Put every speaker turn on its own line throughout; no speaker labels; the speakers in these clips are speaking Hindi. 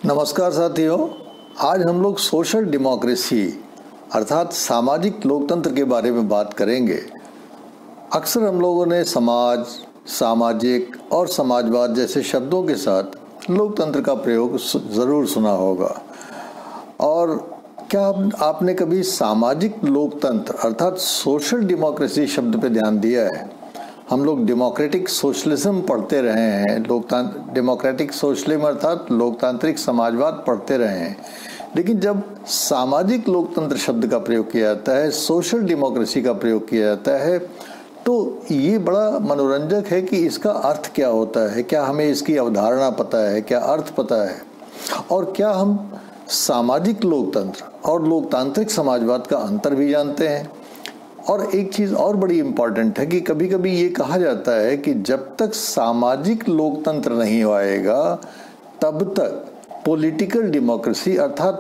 नमस्कार साथियों, आज हम लोग सोशल डेमोक्रेसी अर्थात सामाजिक लोकतंत्र के बारे में बात करेंगे। अक्सर हम लोगों ने समाज, सामाजिक और समाजवाद जैसे शब्दों के साथ लोकतंत्र का प्रयोग ज़रूर सुना होगा। और क्या आपने कभी सामाजिक लोकतंत्र अर्थात सोशल डेमोक्रेसी शब्द पे ध्यान दिया है? हम लोग डेमोक्रेटिक सोशलिज्म पढ़ते रहे हैं, डेमोक्रेटिक सोशलिज्म अर्थात लोकतांत्रिक समाजवाद पढ़ते रहे हैं, लेकिन जब सामाजिक लोकतंत्र शब्द का प्रयोग किया जाता है, सोशल डेमोक्रेसी का प्रयोग किया जाता है, तो ये बड़ा मनोरंजक है कि इसका अर्थ क्या होता है। क्या हमें इसकी अवधारणा पता है, क्या अर्थ पता है, और क्या हम सामाजिक लोकतंत्र और लोकतांत्रिक समाजवाद का अंतर भी जानते हैं। और एक चीज़ और बड़ी इम्पॉर्टेंट है कि कभी कभी ये कहा जाता है कि जब तक सामाजिक लोकतंत्र नहीं आएगा तब तक पॉलिटिकल डेमोक्रेसी अर्थात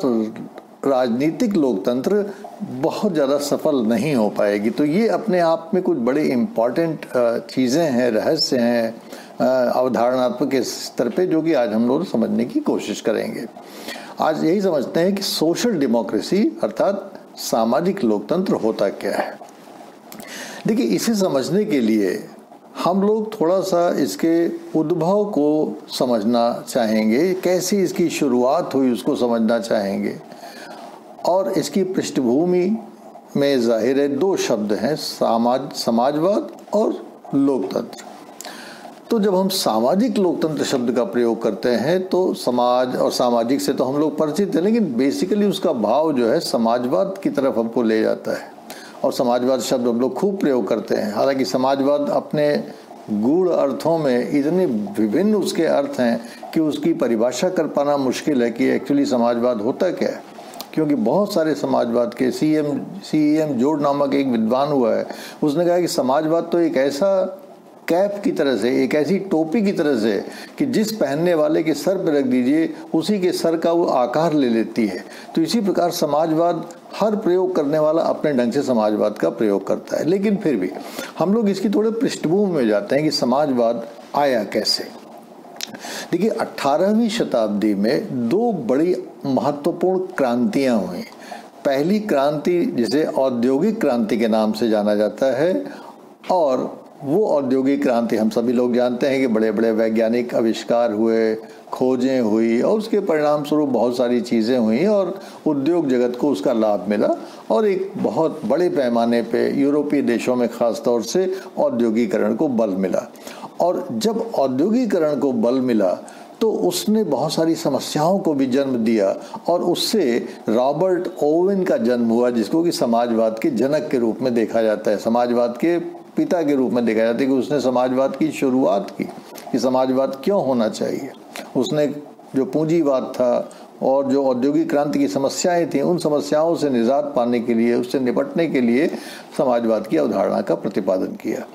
राजनीतिक लोकतंत्र बहुत ज़्यादा सफल नहीं हो पाएगी। तो ये अपने आप में कुछ बड़े इम्पॉर्टेंट चीज़ें हैं, रहस्य हैं, अवधारणात्मक स्तर पे, जो कि आज हम लोग समझने की कोशिश करेंगे। आज यही समझते हैं कि सोशल डेमोक्रेसी अर्थात सामाजिक लोकतंत्र होता क्या है। देखिए, इसे समझने के लिए हम लोग थोड़ा सा इसके उद्भव को समझना चाहेंगे, कैसे इसकी शुरुआत हुई उसको समझना चाहेंगे। और इसकी पृष्ठभूमि में जाहिर है दो शब्द हैं, समाजवाद और लोकतंत्र। तो जब हम सामाजिक लोकतंत्र शब्द का प्रयोग करते हैं तो समाज और सामाजिक से तो हम लोग परिचित हैं, लेकिन बेसिकली उसका भाव जो है समाजवाद की तरफ हमको ले जाता है। और समाजवाद शब्द हम लोग खूब प्रयोग करते हैं। हालांकि समाजवाद अपने गूढ़ अर्थों में इतने विभिन्न उसके अर्थ हैं कि उसकी परिभाषा कर पाना मुश्किल है कि एक्चुअली समाजवाद होता क्या है। क्योंकि बहुत सारे समाजवाद के CEM जोड़ नामक एक विद्वान हुआ है, उसने कहा कि समाजवाद तो एक ऐसा कैप की तरह से, एक ऐसी टोपी की तरह से कि जिस पहनने वाले के सर पर रख दीजिए उसी के सर का वो आकार ले लेती है। तो इसी प्रकार समाजवाद हर प्रयोग करने वाला अपने ढंग से समाजवाद का प्रयोग करता है। लेकिन फिर भी हम लोग इसकी थोड़े पृष्ठभूमि में जाते हैं कि समाजवाद आया कैसे। देखिए, 18वीं शताब्दी में दो बड़ी महत्वपूर्ण क्रांतियां हुई। पहली क्रांति जिसे औद्योगिक क्रांति के नाम से जाना जाता है, और वो औद्योगिक क्रांति हम सभी लोग जानते हैं कि बड़े बड़े वैज्ञानिक आविष्कार हुए, खोजें हुई, और उसके परिणाम स्वरूप बहुत सारी चीज़ें हुई और उद्योग जगत को उसका लाभ मिला। और एक बहुत बड़े पैमाने पे यूरोपीय देशों में ख़ास तौर से औद्योगिकरण को बल मिला। और जब औद्योगिकरण को बल मिला तो उसने बहुत सारी समस्याओं को भी जन्म दिया, और उससे रॉबर्ट ओवेन का जन्म हुआ, जिसको कि समाजवाद के जनक के रूप में देखा जाता है, समाजवाद के पिता के रूप में देखा जाता है कि उसने समाजवाद की शुरुआत की कि समाजवाद क्यों होना चाहिए। उसने जो पूंजीवाद था और जो औद्योगिक क्रांति की समस्याएं थी, उन समस्याओं से निजात पाने के लिए, उससे निपटने के लिए समाजवाद की अवधारणा का प्रतिपादन किया।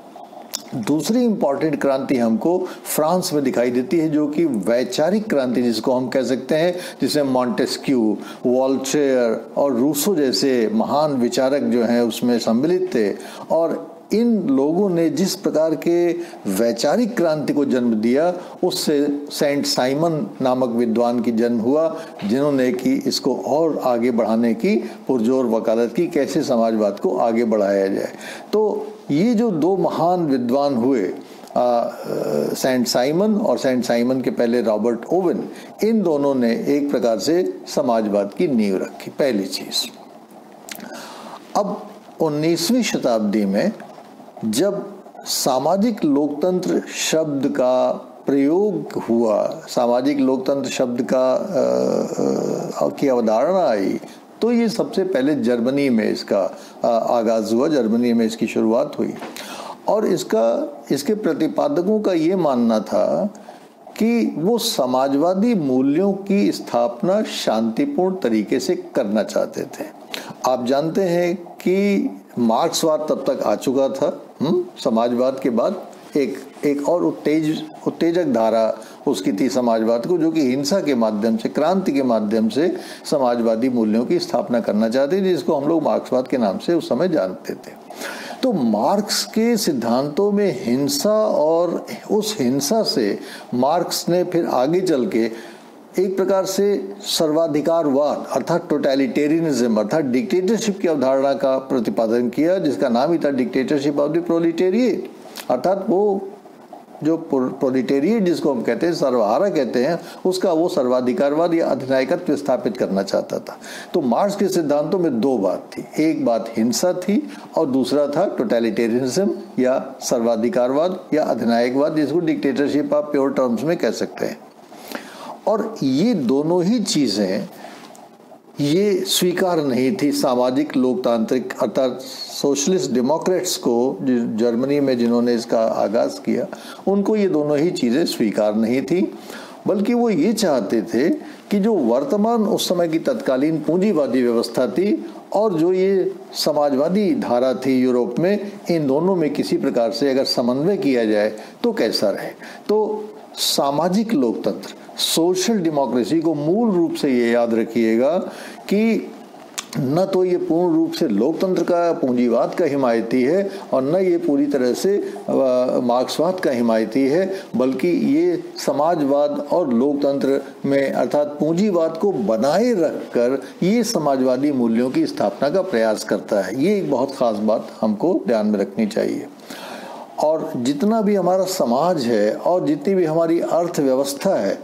दूसरी इंपॉर्टेंट क्रांति हमको फ्रांस में दिखाई देती है, जो कि वैचारिक क्रांति जिसको हम कह सकते हैं, जिसमें मॉन्टेस्क्यू, वॉल्टेयर और रूसो जैसे महान विचारक जो हैं उसमें सम्मिलित थे। और इन लोगों ने जिस प्रकार के वैचारिक क्रांति को जन्म दिया, उससे सेंट साइमन नामक विद्वान की जन्म हुआ, जिन्होंने कि इसको और आगे बढ़ाने की पुरजोर वकालत की, कैसे समाजवाद को आगे बढ़ाया जाए। तो ये जो दो महान विद्वान हुए, सेंट साइमन और सेंट साइमन के पहले रॉबर्ट ओवेन, इन दोनों ने एक प्रकार से समाजवाद की नींव रखी, पहली चीज। अब 19वीं शताब्दी में जब सामाजिक लोकतंत्र शब्द का प्रयोग हुआ, सामाजिक लोकतंत्र शब्द का की अवधारणा आई, तो ये सबसे पहले जर्मनी में इसका आगाज हुआ, जर्मनी में इसकी शुरुआत हुई। और इसके प्रतिपादकों का ये मानना था कि वो समाजवादी मूल्यों की स्थापना शांतिपूर्ण तरीके से करना चाहते थे। आप जानते हैं कि मार्क्सवाद तब तक आ चुका था, समाजवाद के बाद एक और उत्तेजक धारा उसकी थी समाजवाद को, जो कि हिंसा के माध्यम से, क्रांति के माध्यम से समाजवादी मूल्यों की स्थापना करना चाहते थे, जिसको हम लोग मार्क्सवाद के नाम से उस समय जानते थे। तो मार्क्स के सिद्धांतों में हिंसा, और उस हिंसा से मार्क्स ने फिर आगे चल के एक प्रकार से सर्वाधिकारवाद अर्थात टोटलिटेरियनिज्म अर्थात डिक्टेटरशिप की अवधारणा का प्रतिपादन किया, जिसका नाम ही था डिक्टेटरशिप ऑफ द प्रोलिटेरिएट। अर्थात वो जो प्रोलिटेरिएट जिसको हम कहते हैं, सर्वहारा कहते हैं, उसका वो सर्वाधिकारवाद या अधिनायकत्व स्थापित करना चाहता था। तो मार्क्स के सिद्धांतों में दो बात थी, एक बात हिंसा थी और दूसरा था टोटलिटेरियनिज्म या सर्वाधिकारवाद या अधिनायकवाद, जिसको डिक्टेटरशिप आप प्योर टर्म्स में कह सकते हैं। और ये दोनों ही चीज़ें ये स्वीकार नहीं थी सामाजिक लोकतांत्रिक अर्थात सोशलिस्ट डेमोक्रेट्स को, जर्मनी में जिन्होंने इसका आगाज़ किया, उनको ये दोनों ही चीज़ें स्वीकार नहीं थी, बल्कि वो ये चाहते थे कि जो वर्तमान उस समय की तत्कालीन पूंजीवादी व्यवस्था थी और जो ये समाजवादी धारा थी यूरोप में, इन दोनों में किसी प्रकार से अगर समन्वय किया जाए तो कैसा रहे। तो सामाजिक लोकतंत्र, सोशल डेमोक्रेसी को मूल रूप से ये याद रखिएगा कि न तो ये पूर्ण रूप से लोकतंत्र का पूंजीवाद का हिमायती है और न ये पूरी तरह से मार्क्सवाद का हिमायती है, बल्कि ये समाजवाद और लोकतंत्र में अर्थात पूंजीवाद को बनाए रखकर ये समाजवादी मूल्यों की स्थापना का प्रयास करता है। ये एक बहुत खास बात हमको ध्यान में रखनी चाहिए। और जितना भी हमारा समाज है और जितनी भी हमारी अर्थव्यवस्था है,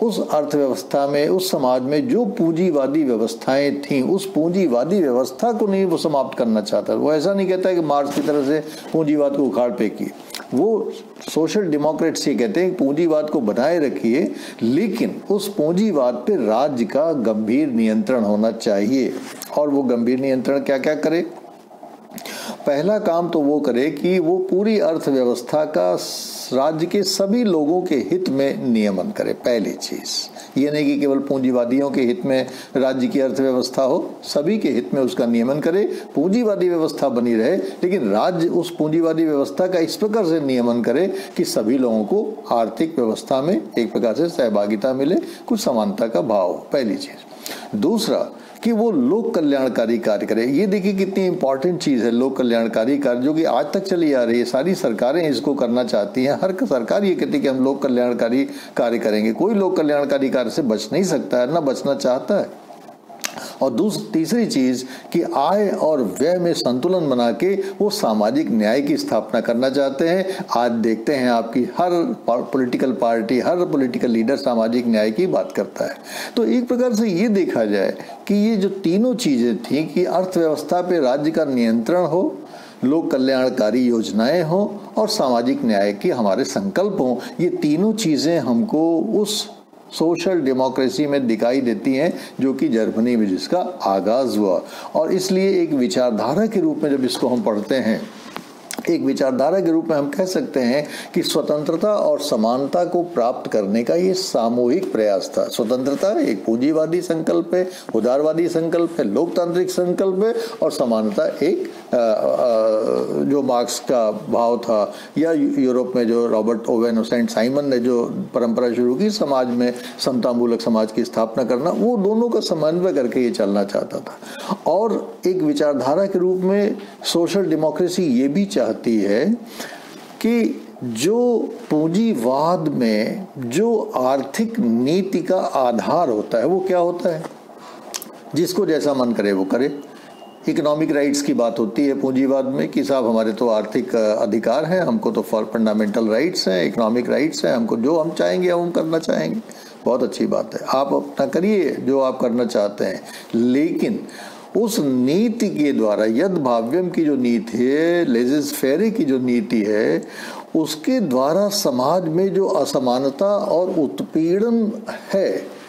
उस अर्थव्यवस्था में, उस समाज में जो पूंजीवादी व्यवस्थाएं थीं, उस पूंजीवादी व्यवस्था को नहीं वो समाप्त करना चाहता। वो ऐसा नहीं कहता है कि मार्क्स की तरह से पूंजीवाद को उखाड़ फेंकिए। वो सोशल डेमोक्रेट्स ये कहते हैं कि पूंजीवाद को बनाए रखिए, लेकिन उस पूंजीवाद पे राज्य का गंभीर नियंत्रण होना चाहिए। और वो गंभीर नियंत्रण क्या क्या करे? पहला काम तो वो करे कि वो पूरी अर्थव्यवस्था का राज्य के सभी लोगों के हित में नियमन करे। पहली चीज ये नहीं कि केवल पूंजीवादियों के हित में राज्य की अर्थव्यवस्था हो, सभी के हित में उसका नियमन करे। पूंजीवादी व्यवस्था बनी रहे, लेकिन राज्य उस पूंजीवादी व्यवस्था का इस प्रकार से नियमन करे कि सभी लोगों को आर्थिक व्यवस्था में एक प्रकार से सहभागिता मिले, कुछ समानता का भाव हो। पहली चीज। दूसरा कि वो लोक कल्याणकारी कार्य करे। ये देखिए कितनी इंपॉर्टेंट चीज़ है लोक कल्याणकारी कार्य, जो कि आज तक चली आ रही है। सारी सरकारें इसको करना चाहती हैं। हर सरकार ये कहती है कि हम लोक कल्याणकारी कार्य करेंगे। कोई लोक कल्याणकारी कार्य से बच नहीं सकता है, ना बचना चाहता है। और तीसरी चीज कि आय और व्यय में संतुलन बना के वो सामाजिक न्याय की स्थापना करना चाहते हैं। आज देखते हैं आपकी हर पॉलिटिकल पार्टी, हर पॉलिटिकल लीडर सामाजिक न्याय की बात करता है। तो एक प्रकार से ये देखा जाए कि ये जो तीनों चीजें थी कि अर्थव्यवस्था पे राज्य का नियंत्रण हो, लोक कल्याणकारी योजनाएं हो और सामाजिक न्याय के हमारे संकल्प हों, ये तीनों चीजें हमको उस सोशल डेमोक्रेसी में दिखाई देती हैं जो कि जर्मनी में जिसका आगाज हुआ। और इसलिए एक विचारधारा के रूप में जब इसको हम पढ़ते हैं, एक विचारधारा के रूप में हम कह सकते हैं कि स्वतंत्रता और समानता को प्राप्त करने का ये सामूहिक प्रयास था। स्वतंत्रता एक पूंजीवादी संकल्प है, उदारवादी संकल्प है, लोकतांत्रिक संकल्प है, और समानता एक जो मार्क्स का भाव था, या यूरोप में जो रॉबर्ट ओवेन और सेंट साइमन ने जो परंपरा शुरू की समाज में समतामूलक समाज की स्थापना करना, वो दोनों का समन्वय करके ये चलना चाहता था। और एक विचारधारा के रूप में सोशल डेमोक्रेसी ये भी चाहती है कि जो पूंजीवाद में जो आर्थिक नीति का आधार होता है वो क्या होता है, जिसको जैसा मन करे वो करे। इकोनॉमिक राइट्स की बात होती है पूंजीवाद में कि साहब हमारे तो आर्थिक अधिकार हैं, हमको तो फंडामेंटल राइट्स हैं, इकोनॉमिक राइट्स हैं, हमको जो हम चाहेंगे हम करना चाहेंगे। बहुत अच्छी बात है, आप अपना करिए जो आप करना चाहते हैं, लेकिन उस नीति के द्वारा यद भाव्यम की जो नीति है, लेजिस फेरे की जो नीति है, उसके द्वारा समाज में जो असमानता और उत्पीड़न है,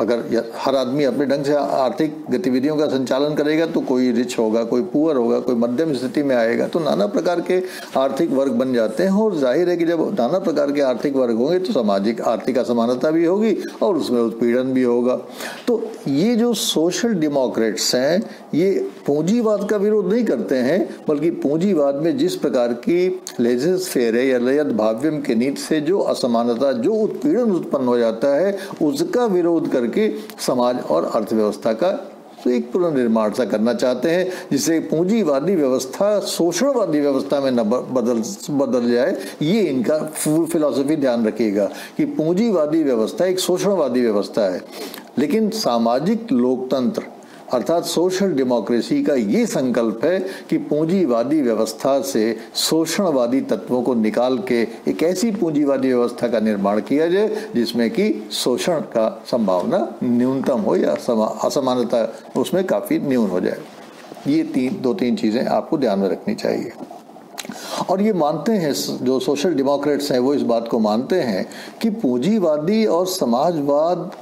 अगर हर आदमी अपने ढंग से आर्थिक गतिविधियों का संचालन करेगा तो कोई रिच होगा, कोई पुअर होगा, कोई मध्यम स्थिति में आएगा, तो नाना प्रकार के आर्थिक वर्ग बन जाते हैं। और जाहिर है कि जब नाना प्रकार के आर्थिक वर्ग होंगे तो सामाजिक आर्थिक असमानता भी होगी और उसमें उत्पीड़न भी होगा। तो ये जो सोशल डेमोक्रेट्स हैं ये पूंजीवाद का विरोध नहीं करते हैं, बल्कि पूंजीवाद में जिस प्रकार की लेजिस फेयर या यद भाव्यम के नीति से जो असमानता, जो उत्पीड़न उत्पन्न हो जाता है, उसका विरोध करके समाज और अर्थव्यवस्था का तो एक पुनर्निर्माण सा करना चाहते हैं जिससे पूंजीवादी व्यवस्था शोषणवादी व्यवस्था में न बदल जाए। ये इनका फिलॉसफी ध्यान रखिएगा कि पूंजीवादी व्यवस्था एक शोषणवादी व्यवस्था है, लेकिन सामाजिक लोकतंत्र अर्थात सोशल डेमोक्रेसी का ये संकल्प है कि पूंजीवादी व्यवस्था से शोषणवादी तत्वों को निकाल के एक ऐसी पूंजीवादी व्यवस्था का निर्माण किया जाए जिसमें कि शोषण का संभावना न्यूनतम हो या असमानता उसमें काफ़ी न्यून हो जाए। ये दो तीन चीज़ें आपको ध्यान में रखनी चाहिए। और ये मानते हैं, जो सोशल डेमोक्रेट्स हैं वो इस बात को मानते हैं कि पूंजीवादी और समाजवाद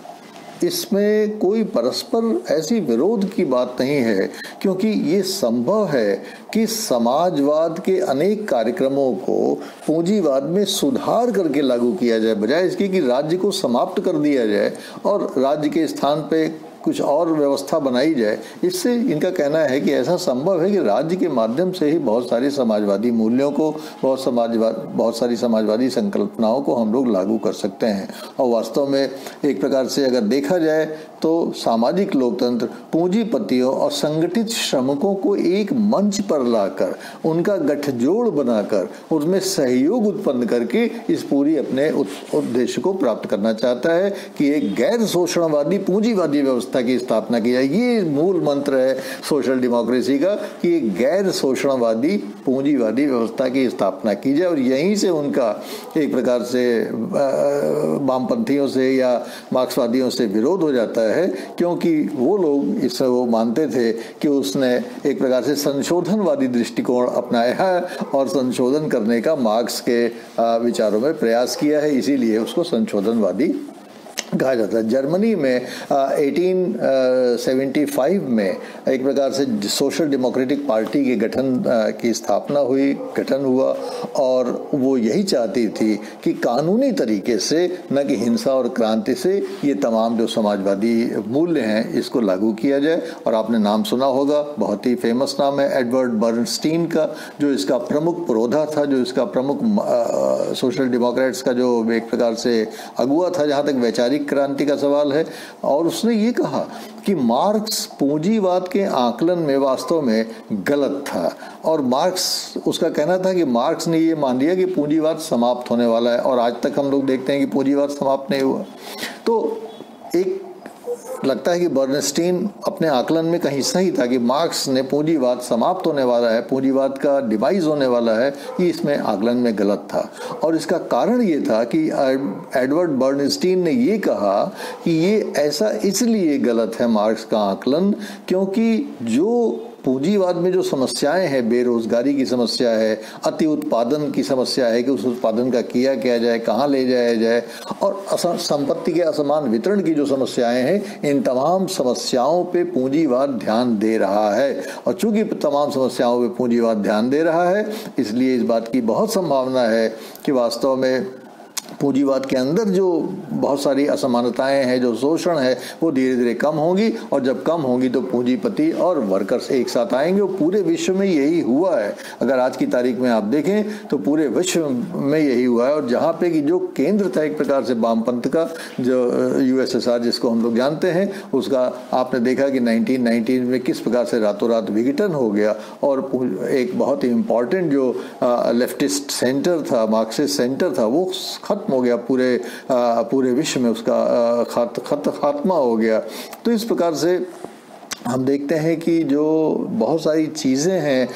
इसमें कोई परस्पर ऐसी विरोध की बात नहीं है, क्योंकि ये संभव है कि समाजवाद के अनेक कार्यक्रमों को पूंजीवाद में सुधार करके लागू किया जाए, बजाय इसके कि राज्य को समाप्त कर दिया जाए और राज्य के स्थान पे कुछ और व्यवस्था बनाई जाए। इससे इनका कहना है कि ऐसा संभव है कि राज्य के माध्यम से ही बहुत सारी समाजवादी मूल्यों को, बहुत सारी समाजवादी संकल्पनाओं को हम लोग लागू कर सकते हैं। और वास्तव में एक प्रकार से अगर देखा जाए तो सामाजिक लोकतंत्र पूंजीपतियों और संगठित श्रमिकों को एक मंच पर लाकर उनका गठजोड़ बनाकर उसमें सहयोग उत्पन्न करके इस पूरी अपने उद्देश्य को प्राप्त करना चाहता है कि एक गैर शोषणवादी पूंजीवादी व्यवस्था की स्थापना की जाए। ये मूल मंत्र है सोशल डेमोक्रेसी का कि एक गैर शोषणवादी पूंजीवादी व्यवस्था की स्थापना की जाए। और यहीं से उनका एक प्रकार से वामपंथियों से या मार्क्सवादियों से विरोध हो जाता है, क्योंकि वो लोग इससे वो मानते थे कि उसने एक प्रकार से संशोधनवादी दृष्टिकोण अपनाया है और संशोधन करने का मार्क्स के विचारों में प्रयास किया है, इसीलिए उसको संशोधनवादी कहा जाता है। जर्मनी में 1875 में एक प्रकार से सोशल डेमोक्रेटिक पार्टी के गठन की स्थापना हुई, गठन हुआ, और वो यही चाहती थी कि कानूनी तरीके से, न कि हिंसा और क्रांति से, ये तमाम जो समाजवादी मूल्य हैं इसको लागू किया जाए। और आपने नाम सुना होगा, बहुत ही फेमस नाम है एडवर्ड बर्नस्टीन का, जो इसका प्रमुख पुरोधा था, जो इसका प्रमुख सोशल डेमोक्रेट्स का जो एक प्रकार से अगुआ था जहाँ तक वैचारिक क्रांति का सवाल है। और उसने ये कहा कि मार्क्स पूंजीवाद के आकलन में वास्तव में गलत था, और मार्क्स, उसका कहना था कि मार्क्स ने ये मान लिया कि पूंजीवाद समाप्त होने वाला है, और आज तक हम लोग देखते हैं कि पूंजीवाद समाप्त नहीं हुआ। तो एक लगता है कि बर्नस्टीन अपने आकलन में कहीं सही था कि मार्क्स ने पूंजीवाद समाप्त होने वाला है, पूंजीवाद का डिवाइस होने वाला है, ये इसमें आकलन में गलत था। और इसका कारण ये था कि एडवर्ड बर्नस्टीन ने ये कहा कि ये ऐसा इसलिए गलत है मार्क्स का आकलन, क्योंकि जो पूंजीवाद में जो समस्याएं हैं, बेरोजगारी की समस्या है, अति उत्पादन की समस्या है कि उस उत्पादन का किया जाए, कहाँ ले जाया जाए, और संपत्ति के असमान वितरण की जो समस्याएं हैं, इन तमाम समस्याओं पे पूंजीवाद ध्यान दे रहा है। और चूंकि तमाम समस्याओं पे पूंजीवाद ध्यान दे रहा है, इसलिए इस बात की बहुत संभावना है कि वास्तव में पूंजीवाद के अंदर जो बहुत सारी असमानताएं हैं, जो शोषण है, वो धीरे धीरे कम होंगी, और जब कम होंगी तो पूंजीपति और वर्कर्स एक साथ आएंगे। और पूरे विश्व में यही हुआ है। अगर आज की तारीख में आप देखें तो पूरे विश्व में यही हुआ है। और जहाँ पे कि जो केंद्र था एक प्रकार से वामपंथ का, जो यूएसएसआर जिसको हम लोग जानते हैं, उसका आपने देखा कि 1919 में किस प्रकार से रातों रात विघटन हो गया, और एक बहुत ही इम्पॉर्टेंट जो लेफ्टिस्ट सेंटर था, मार्क्सिस्ट सेंटर था, वो खत्म हो गया, पूरे विश्व में उसका खात्मा हो गया। तो इस प्रकार से हम देखते हैं कि जो बहुत सारी चीज़ें हैं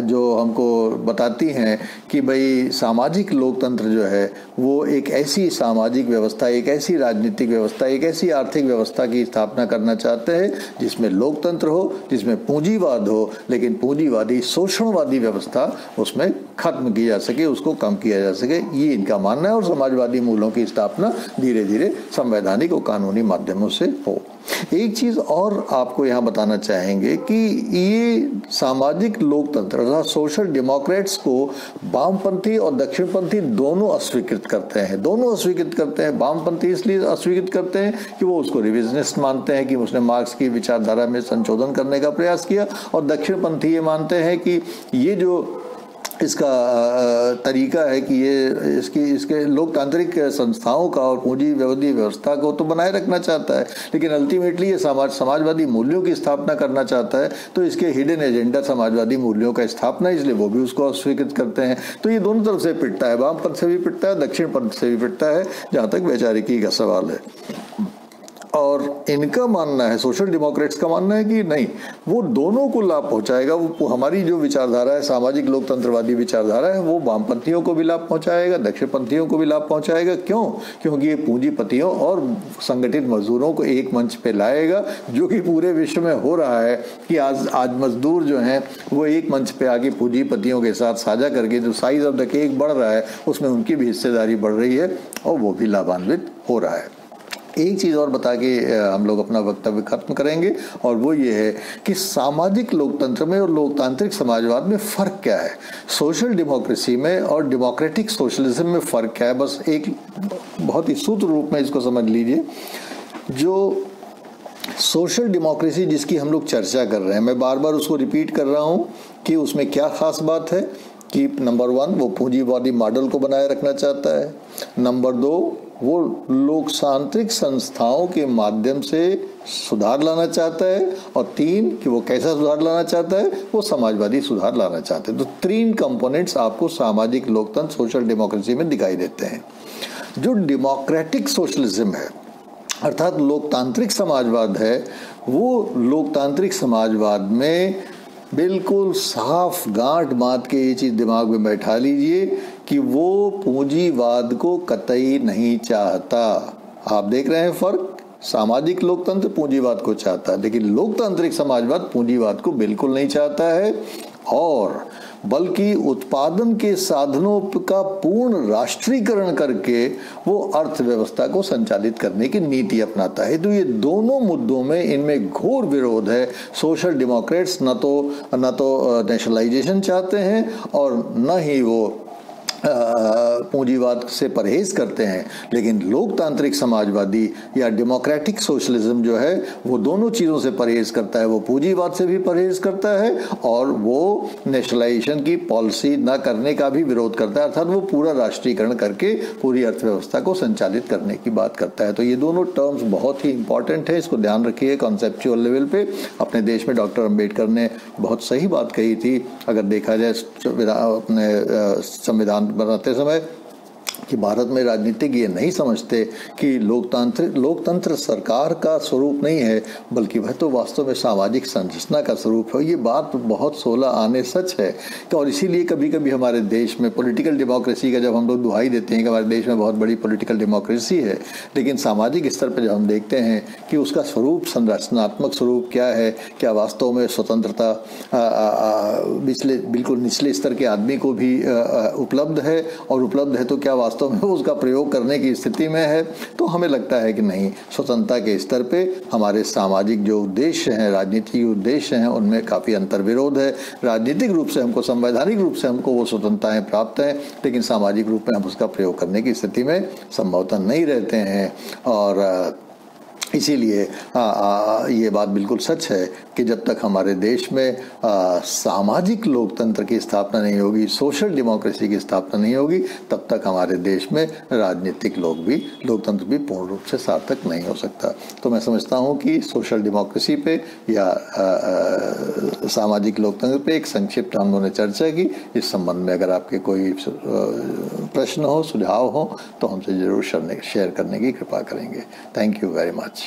जो हमको बताती हैं कि भाई सामाजिक लोकतंत्र जो है वो एक ऐसी सामाजिक व्यवस्था, एक ऐसी राजनीतिक व्यवस्था, एक ऐसी आर्थिक व्यवस्था की स्थापना करना चाहते हैं जिसमें लोकतंत्र हो, जिसमें पूंजीवाद हो, लेकिन पूंजीवादी शोषणवादी व्यवस्था उसमें खत्म की जा सके, उसको कम किया जा सके, ये इनका मानना है। और समाजवादी मूल्यों की स्थापना धीरे धीरे संवैधानिक और कानूनी माध्यमों से हो। एक चीज और आपको यहाँ बताना चाहेंगे कि ये सामाजिक लोकतंत्र अर्थात सोशल डेमोक्रेट्स को वामपंथी और दक्षिणपंथी दोनों अस्वीकृत करते हैं। दोनों अस्वीकृत करते हैं। वामपंथी इसलिए अस्वीकृत करते हैं कि वो उसको रिविजनिस्ट मानते हैं कि उसने मार्क्स की विचारधारा में संशोधन करने का प्रयास किया, और दक्षिणपंथी ये मानते हैं कि ये जो इसका तरीका है कि ये इसके लोकतांत्रिक संस्थाओं का और पूंजीवादी व्यवस्था को तो बनाए रखना चाहता है, लेकिन अल्टीमेटली ये समाजवादी मूल्यों की स्थापना करना चाहता है। तो इसके हिडन एजेंडा समाजवादी मूल्यों का स्थापना, इसलिए वो भी उसको अस्वीकृत करते हैं। तो ये दोनों तरफ से पिटता है, वाम पथ से भी पिटता है, दक्षिण पथ से भी पिटता है, जहाँ तक वैचारिकी का सवाल है। और इनका मानना है, सोशल डेमोक्रेट्स का मानना है कि नहीं, वो दोनों को लाभ पहुंचाएगा। वो हमारी जो विचारधारा है, सामाजिक लोकतंत्रवादी विचारधारा है, वो वामपंथियों को भी लाभ पहुंचाएगा, दक्षिणपंथियों को भी लाभ पहुंचाएगा। क्यों? क्योंकि ये पूंजीपतियों और संगठित मजदूरों को एक मंच पे लाएगा, जो कि पूरे विश्व में हो रहा है कि आज मजदूर जो हैं वो एक मंच पे आके पूंजीपतियों के साथ साझा करके जो साइज ऑफ द केक बढ़ रहा है, उसमें उनकी भी हिस्सेदारी बढ़ रही है और वो भी लाभान्वित हो रहा है। एक चीज़ और बता के हम लोग अपना वक्तव्य खत्म करेंगे, और वो ये है कि सामाजिक लोकतंत्र में और लोकतांत्रिक समाजवाद में फ़र्क क्या है, सोशल डेमोक्रेसी में और डेमोक्रेटिक सोशलिज्म में फ़र्क क्या है। बस एक बहुत ही सूत्र रूप में इसको समझ लीजिए। जो सोशल डेमोक्रेसी जिसकी हम लोग चर्चा कर रहे हैं, मैं बार बार उसको रिपीट कर रहा हूँ कि उसमें क्या खास बात है कि नंबर 1 वो पूंजीवादी मॉडल को बनाए रखना चाहता है, नंबर 2 वो लोकतांत्रिक संस्थाओं के माध्यम से सुधार लाना चाहता है, और 3 कि वो कैसा सुधार लाना चाहता है, वो समाजवादी सुधार लाना चाहते हैं। तो 3 कंपोनेंट्स आपको सामाजिक लोकतंत्र सोशल डेमोक्रेसी में दिखाई देते हैं। जो डेमोक्रेटिक सोशलिज्म है अर्थात लोकतांत्रिक समाजवाद है, वो लोकतांत्रिक समाजवाद में बिल्कुल साफ गांठ बांध के ये चीज़ दिमाग में बैठा लीजिए कि वो पूंजीवाद को कतई नहीं चाहता। आप देख रहे हैं फर्क, सामाजिक लोकतंत्र पूंजीवाद को चाहता है, लेकिन लोकतांत्रिक समाजवाद पूंजीवाद को बिल्कुल नहीं चाहता है, और बल्कि उत्पादन के साधनों का पूर्ण राष्ट्रीयकरण करके वो अर्थव्यवस्था को संचालित करने की नीति अपनाता है। तो ये दोनों मुद्दों में इनमें घोर विरोध है। सोशल डेमोक्रेट्स न तो नेशनलाइजेशन चाहते हैं और न ही वो पूंजीवाद से परहेज करते हैं, लेकिन लोकतांत्रिक समाजवादी या डेमोक्रेटिक सोशलिज्म जो है वो दोनों चीज़ों से परहेज करता है। वो पूंजीवाद से भी परहेज करता है और वो नेशनलाइजेशन की पॉलिसी न करने का भी विरोध करता है, अर्थात वो पूरा राष्ट्रीयकरण करके पूरी अर्थव्यवस्था को संचालित करने की बात करता है। तो ये दोनों टर्म्स बहुत ही इंपॉर्टेंट है, इसको ध्यान रखिए कॉन्सेप्चुअल लेवल पे। अपने देश में डॉक्टर अंबेडकर ने बहुत सही बात कही थी, अगर देखा जाए अपने संविधान बनाते समय, कि भारत में राजनीतिक ये नहीं समझते कि लोकतंत्र सरकार का स्वरूप नहीं है, बल्कि वह तो वास्तव में सामाजिक संरचना का स्वरूप है। ये बात बहुत 16 आने सच है। तो और इसीलिए कभी कभी हमारे देश में पॉलिटिकल डेमोक्रेसी का जब हम लोग दुहाई देते हैं कि हमारे देश में बहुत बड़ी पॉलिटिकल डेमोक्रेसी है, लेकिन सामाजिक स्तर पर जब हम देखते हैं कि उसका स्वरूप, संरचनात्मक स्वरूप क्या है, क्या वास्तव में स्वतंत्रता बिल्कुल निचले स्तर के आदमी को भी उपलब्ध है, और उपलब्ध है तो क्या वास्तव में उसका प्रयोग करने की स्थिति में है, तो हमें लगता है कि नहीं, स्वतंत्रता के स्तर पे हमारे सामाजिक जो उद्देश्य हैं, राजनीतिक उद्देश्य हैं, उनमें काफ़ी अंतर्विरोध है। राजनीतिक रूप से हमको, संवैधानिक रूप से हमको वो स्वतंत्रताएं प्राप्त हैं, लेकिन सामाजिक रूप में हम उसका प्रयोग करने की स्थिति में संभवतः नहीं रहते हैं। और इसीलिए ये बात बिल्कुल सच है कि जब तक हमारे देश में सामाजिक लोकतंत्र की स्थापना नहीं होगी, सोशल डेमोक्रेसी की स्थापना नहीं होगी, तब तक हमारे देश में राजनीतिक लोकतंत्र भी पूर्ण रूप से सार्थक नहीं हो सकता। तो मैं समझता हूँ कि सोशल डेमोक्रेसी पे या सामाजिक लोकतंत्र पे एक संक्षिप्त हम लोगों ने चर्चा की। इस संबंध में अगर आपके कोई प्रश्न हो, सुझाव हो, तो हमसे जरूर शेयर करने की कृपा करेंगे। Thank you very much.